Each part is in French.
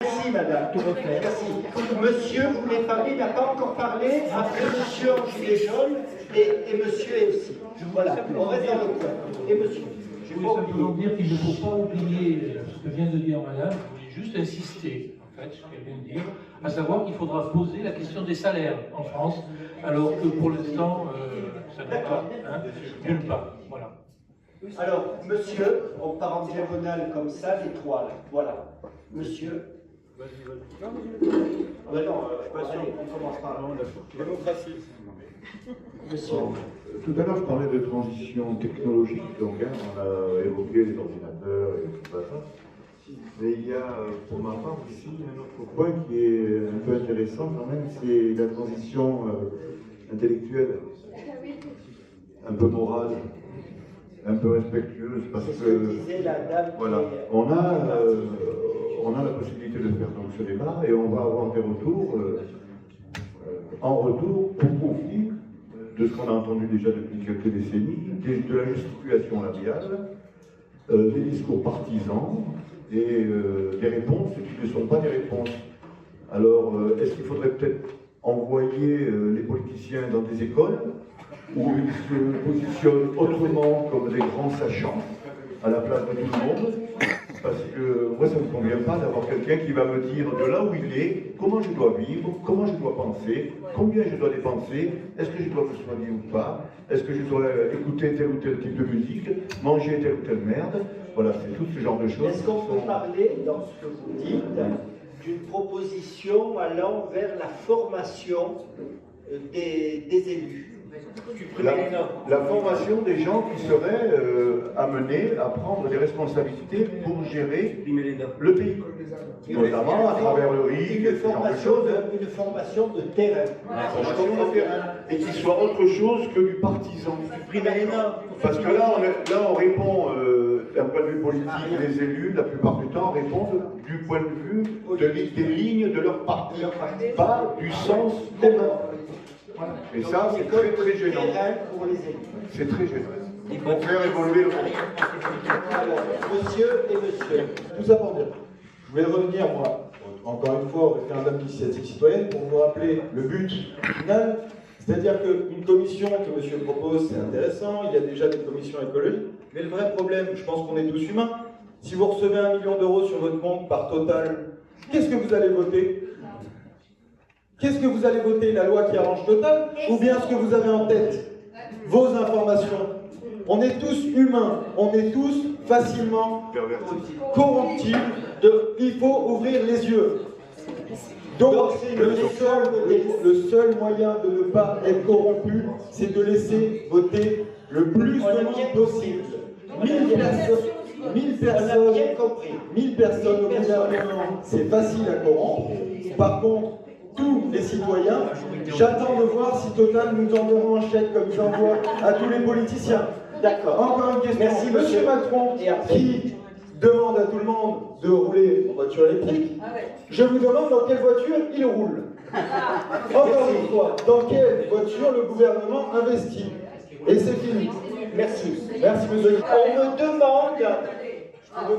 Merci madame, tout refaire. Merci. Monsieur, vous voulez parler, il n'a pas encore parlé. Après monsieur en gilet jaune et monsieur est aussi. Voilà, on reste dans le coin. Et monsieur. Je voulais simplement dire qu'il ne faut pas oublier ce que vient de dire madame. Je voulais juste insister, en fait, ce qu'elle vient de dire, à savoir qu'il faudra poser la question des salaires en France, alors que pour l'instant, ça n'est pas, nulle part. Voilà. Alors, monsieur, on part en diagonale comme ça, les trois là. Voilà. Monsieur. Vas-y. Ah ben non, allez, on commence par la démocratie. Monsieur. Tout à l'heure, je parlais de transition technologique, donc on a évoqué les ordinateurs et tout ça. Mais il y a, pour ma part aussi, un autre point qui est un peu intéressant quand même, c'est la transition intellectuelle, un peu morale, un peu respectueuse, parce que voilà, on a la possibilité de faire donc ce débat et on va avoir des retours, en retour, au profit de ce qu'on a entendu déjà depuis quelques décennies, de la gesticulation labiale, des discours partisans et des réponses qui ne sont pas des réponses. Alors, est-ce qu'il faudrait peut-être envoyer les politiciens dans des écoles où ils se positionnent autrement comme des grands sachants à la place de tout le monde? Parce que moi, ça ne me convient pas d'avoir quelqu'un qui va me dire de là où il est, comment je dois vivre, comment je dois penser, combien je dois dépenser, est-ce que je dois me soigner ou pas, est-ce que je dois écouter tel ou tel type de musique, manger telle ou telle merde. Voilà, c'est tout ce genre de choses. Est-ce qu'on peut parler, dans ce que vous dites, d'une proposition allant vers la formation des élus? La formation des gens qui seraient amenés à prendre des responsabilités pour gérer le pays, notamment à travers le RIC, une formation de terrain. Et qui soit autre chose que du partisan. Parce que là, on répond, d'un point de vue politique, les élus, la plupart du temps, répondent du point de vue des lignes de leur parti, pas du sens commun. Et ça, c'est très très gênant. C'est très gênant. Il faut faire évoluer le monde. Alors, monsieur et monsieur. Tout ça pour dire, je voulais revenir, moi, encore une fois, au référendum d'initiative citoyenne pour vous rappeler le but final. C'est-à-dire qu'une commission que monsieur propose, c'est intéressant, il y a déjà des commissions écologiques, mais le vrai problème, je pense qu'on est tous humains, si vous recevez 1 million d'euros sur votre compte par Total, qu'est-ce que vous allez voter ? Qu'est-ce que vous allez voter? La loi qui arrange Total ou bien ce que vous avez en tête? Vos informations. On est tous humains, on est tous facilement corruptibles. Il faut ouvrir les yeux. Donc, le seul moyen de ne pas être corrompu, c'est de laisser voter le plus de monde possible. 1000 personnes au gouvernement, c'est facile à corrompre. Par contre, tous les citoyens, j'attends de voir si Total nous enverra un chèque comme ils envoient à tous les politiciens. D'accord. Encore une question. Merci, Monsieur Macron, qui demande à tout le monde de rouler en voiture électrique, je vous demande dans quelle voiture il roule. Encore une fois, dans quelle voiture le gouvernement investit. Et c'est fini. Merci. Merci, monsieur. On me demande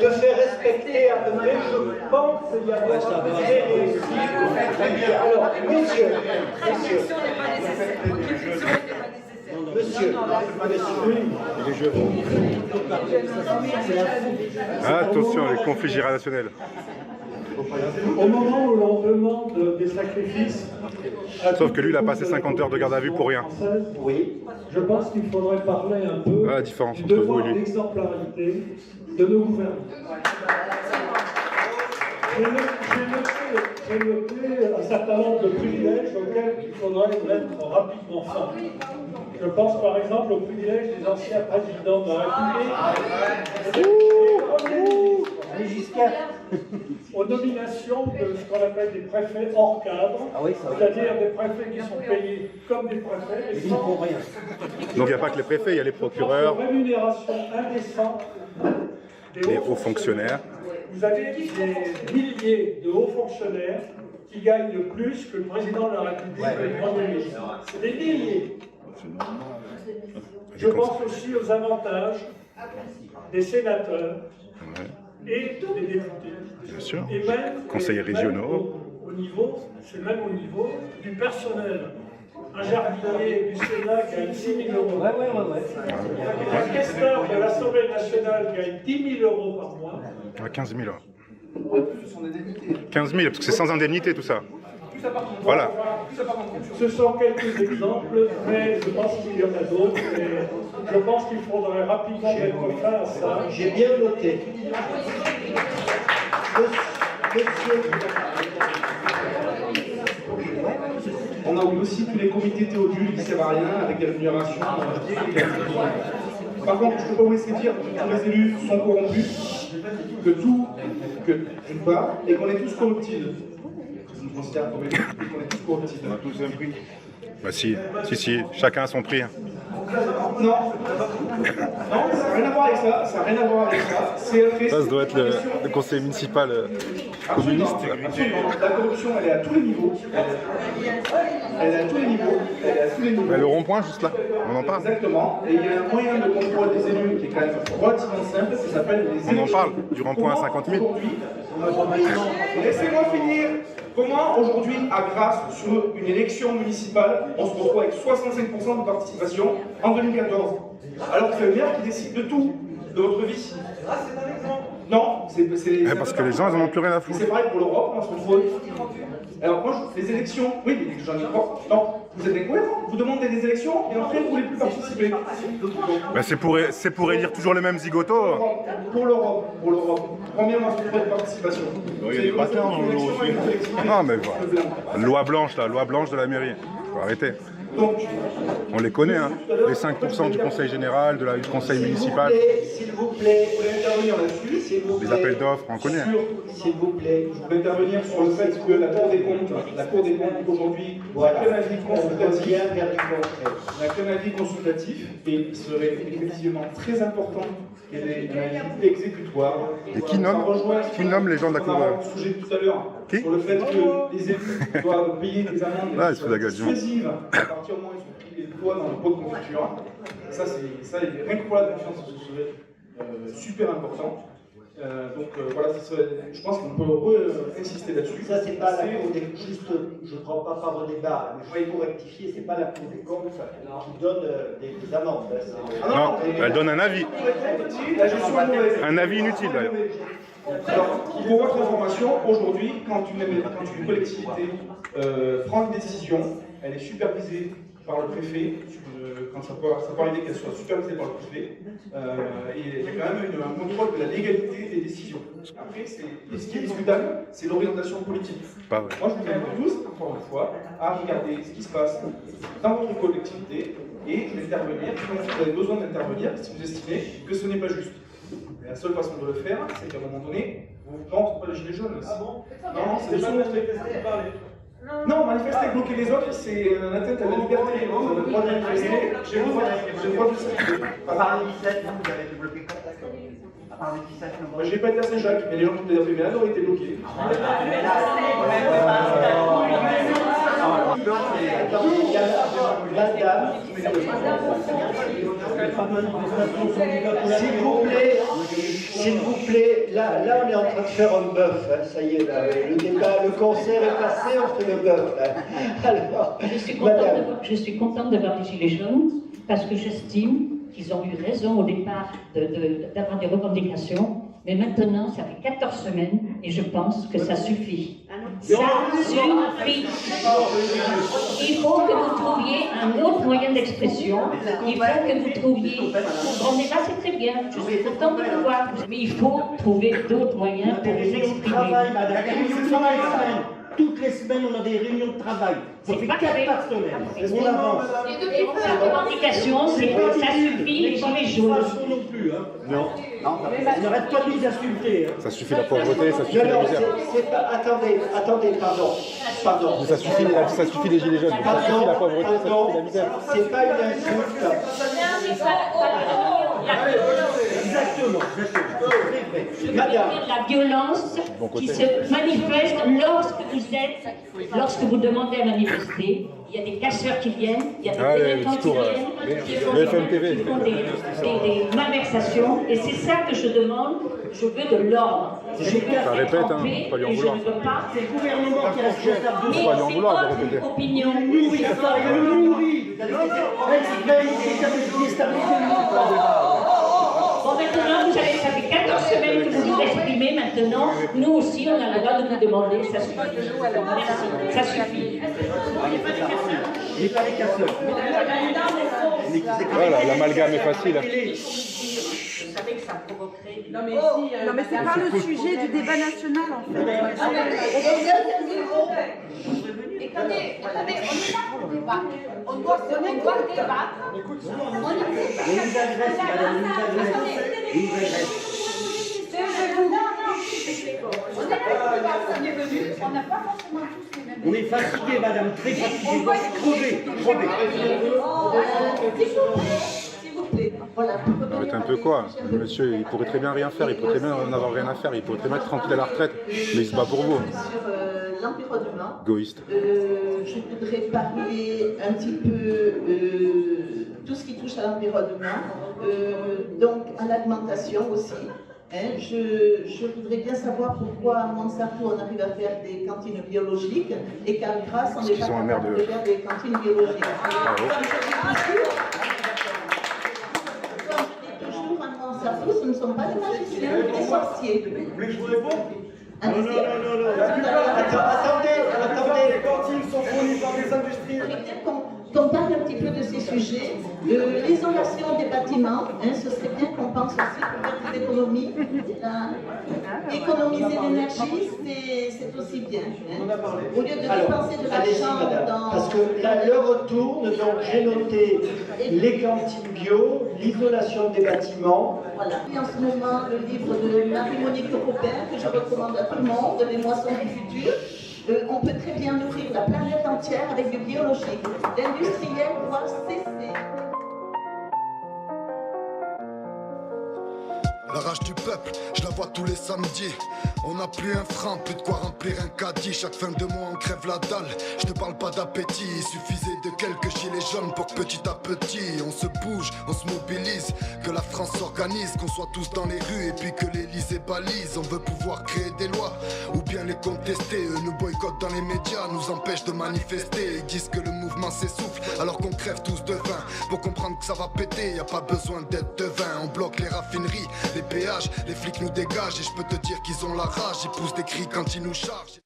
de faire respecter à peu près, je pense qu'il y a des réussi. Très bien. Alors, messieurs, Attention, les conflits générationnels. Au moment où l'on demande des sacrifices... Sauf que lui, il a passé 50 heures de garde à vue pour rien. Oui. Je pense qu'il faudrait parler un peu la différence du entre vous et devoir lui. d'exemplarité de nos gouvernants. J'ai noté un certain nombre de privilèges auxquels il faudrait mettre rapidement fin. Je pense par exemple aux privilèges des anciens présidents de la République, Allez jusqu'à... aux nominations de ce qu'on appelle des préfets hors cadre, c'est-à-dire des préfets qui sont payés comme des préfets et sans rien. Donc il n'y a pas que les préfets, il y a les procureurs, rémunération indécente les hauts fonctionnaires. Vous avez des milliers de hauts fonctionnaires qui gagnent plus que le président de la République et le Premier ministre. C'est des milliers. Je pense aussi aux avantages des sénateurs et des députés. Bien sûr. Et même, Conseillers régionaux. Au niveau, c'est même au niveau du personnel. Un jardinier du Sénat gagne 6 000 euros. Un questeur de l'Assemblée nationale gagne 10 000 euros par mois. 15 000. 15 000, parce que c'est sans indemnité tout ça. Voilà. Ce sont quelques exemples, mais je pense qu'il y en a d'autres. Et je pense qu'il faudrait rapidement mettre fin à ça. J'ai bien noté. On a aussi tous les comités théodules qui ne servent à rien avec des rémunérations. Par contre, je ne peux pas vous laisser dire que tous les élus sont corrompus, d'une part, et qu'on est tous corruptibles. Je me considère qu'on est tous corruptibles. On a tous un prix. Bah si, chacun a son prix. Non, ça n'a rien à voir avec ça. Ça n'a rien à voir avec ça. Ça doit être le conseil municipal communiste. Absolument. La corruption, elle est à tous les niveaux. Elle est à tous les niveaux. Elle est à tous les niveaux. Mais le rond-point, juste là, on en parle. Exactement. Et il y a un moyen de contrôle des élus qui est quand même relativement simple. Ça s'appelle les élections. On en parle, du rond-point à 50 000. Laissez-moi finir. Comment aujourd'hui, à Grasse, sur une élection municipale, on se retrouve avec 65% de participation en 2014, alors que c'est le maire qui décide de tout, de votre vie? Non, c'est Parce que les gens, ils n'en ont plus rien à foutre. c'est pareil pour l'Europe, on se retrouve. Alors moi, les élections, oui, mais j'en ai pas. Non, vous êtes incohérents. Vous demandez des élections et après vous ne voulez plus participer. Bah, c'est pour élire toujours les mêmes zigotos. Pour l'Europe. Premièrement, c'est pour la participation. Il y a des patins dans le aussi. Non, mais voilà. Loi blanche de la mairie. Faut arrêter. Donc, On les connaît, hein. Les 5% du conseil général, du conseil municipal. S'il vous plaît, je voulais intervenir là-dessus. s'il vous Les plaît, appels d'offres, on connaît. s'il vous plaît. Je voulais intervenir sur le fait que la Cour des comptes aujourd'hui n'a qu'un avis consultatif. N'a qu'un avis consultatif et il serait effectivement très important qu'il y ait un avis exécutoire. Et qui nomme les gens de la Cour On a un sujet tout à l'heure Qui sur le fait que les élus doivent payer des amendes Ah, il se fout de la gueule du monde. dissuasives à partir du moment où ils sont pris les doigts dans le pot de confiture. Ça, rien que pour la confiance, ce serait super important. Voilà, je pense qu'on peut insister là-dessus. Ça, c'est pas la Cour des comptes. Juste, je ne prends pas part au débat, mais il faut rectifier, c'est pas la Cour des comptes qui donne des amendes. Non, elle donne un avis. La gestion est mauvaise. Un avis inutile d'ailleurs. Alors, pour votre information, aujourd'hui, quand une collectivité prend une décision, elle est supervisée par le préfet, quand ça peut arriver qu'elle soit supervisée par le préfet, et il y a quand même un contrôle de la légalité des décisions. Après, ce qui est discutable, c'est l'orientation politique. Pas vrai. Moi, je vous invite tous, encore une fois, à regarder ce qui se passe dans votre collectivité et d'intervenir quand vous avez besoin d'intervenir si vous estimez que ce n'est pas juste. Et la seule façon de le faire, c'est qu'à un moment donné, non, c'est pas les gilets jaunes. Ah bon? Non, c'est pas non, manifester et bloquer les autres, c'est un atteinte à la liberté. Vous avez le droit de manifester, j'ai le droit de circuler. À part les 17, vous avez été bloqué quand? À part les 17, moi, j'ai pas été à Saint-Jacques, mais les gens qui ont été là ont été bloqués. S'il vous plaît, là on est en train de faire un bœuf, hein, ça y est, là, le débat, le concert est passé, on fait le bœuf. Alors, je suis contente de voir les Gilets jaunes parce que j'estime qu'ils ont eu raison au départ d'avoir des revendications, mais maintenant ça fait 14 semaines et je pense que ça suffit. Ça suffit. Il faut que vous trouviez un autre moyen d'expression. Il faut que vous trouviez. Bon débat, c'est très bien. Je suis contente de vous voir. Mais il faut trouver d'autres moyens pour vous exprimer. Toutes les semaines, on a des réunions de travail. Ça fait 4 semaines. On avance. La revendication, c'est que ça suffit, les Gilets jaunes. Non plus, hein. Non. On n'arrête pas de nous insulter. Ça suffit la pauvreté, ça suffit la misère. Attendez, pardon. Ça suffit les gilets jaunes, ça suffit la pauvreté, ça suffit la misère. C'est pas une insulte. Exactement. Madame. La violence qui se manifeste lorsque vous demandez à manifester. Il y a des casseurs qui viennent, il y a des délinquants qui viennent, qui font des malversations. Et c'est ça que je demande. je veux de l'ordre. Je veux Ça répète, être en hein, paix, pas lui en et je vouloir. ne veux pas. C'est le gouvernement qui est responsable de Mais Pas lui en c'est vouloir de votre répéter. opinion. Oui, d'accord, il y a le nourri. Bon, maintenant, vous savez, ça fait 14 semaines que vous vous exprimez. Maintenant, nous aussi, on a le droit de vous demander. Ça suffit. Merci. Ça suffit. Il n'est pas les casseurs. Voilà, l'amalgame est facile. Je savais que ça provoquerait. Non mais c'est pas le sujet du débat national en fait. Attendez, on est là pour débattre. On doit débattre. Il nous agresse, madame, il nous agresse. Il nous agresse. On est là pour débattre. On est venu, on n'a pas forcément tous les mêmes. On est fatigué, madame, très fatigué. Crevé. S'il vous plaît. Voilà. Arrête un peu quoi. Monsieur, il pourrait très bien rien faire, il pourrait très bien n'avoir rien à faire, il pourrait très bien être tranquille à la retraite, mais il se bat pour vous. Sur l'environnement, Égoïste. je voudrais parler un petit peu tout ce qui touche à l'environnement, donc à l'alimentation aussi. Hein, je voudrais bien savoir pourquoi à Monsanto on arrive à faire des cantines biologiques et qu'à Grasse on n'est pas capable de faire des cantines biologiques. Comme je dis toujours à Monsanto, ce ne sont pas des magiciens, des sorciers. Vous voulez que je vous réponde? Allez-y. Non. Attendez. Les cantines sont fournies par des industriels. Qu'on parle un petit peu de ces sujets, de l'isolation des bâtiments, hein, ce serait bien qu'on pense aussi pour faire des économies. Économiser l'énergie, c'est aussi bien. Hein. Au lieu de dépenser de l'argent dans... Parce que là, l'heure tourne, donc j'ai noté les cantines bio, l'isolation des bâtiments. Voilà. Et en ce moment, le livre de Marie-Monique Robert, que je recommande à tout le monde, Les moissons du futur. On peut très bien nourrir la planète entière avec du biologique. L'industriel doit cesser. La rage du peuple, je la vois tous les samedis. On n'a plus un franc, plus de quoi remplir un caddie. Chaque fin de mois on crève la dalle. Je te parle pas d'appétit, il suffisait de quelques gilets jaunes pour que petit à petit on se bouge, on se mobilise. Que la France s'organise, qu'on soit tous dans les rues et puis que l'Élysée balise. On veut pouvoir créer des lois ou bien les contester. Eux nous boycottent dans les médias, nous empêchent de manifester. Ils disent que le mouvement s'essouffle alors qu'on crève tous de faim. Pour comprendre que ça va péter, y a pas besoin d'être devin. On bloque les raffineries, les péages, les flics nous dégagent et je peux te dire qu'ils ont la rage, ils poussent des cris quand ils nous chargent.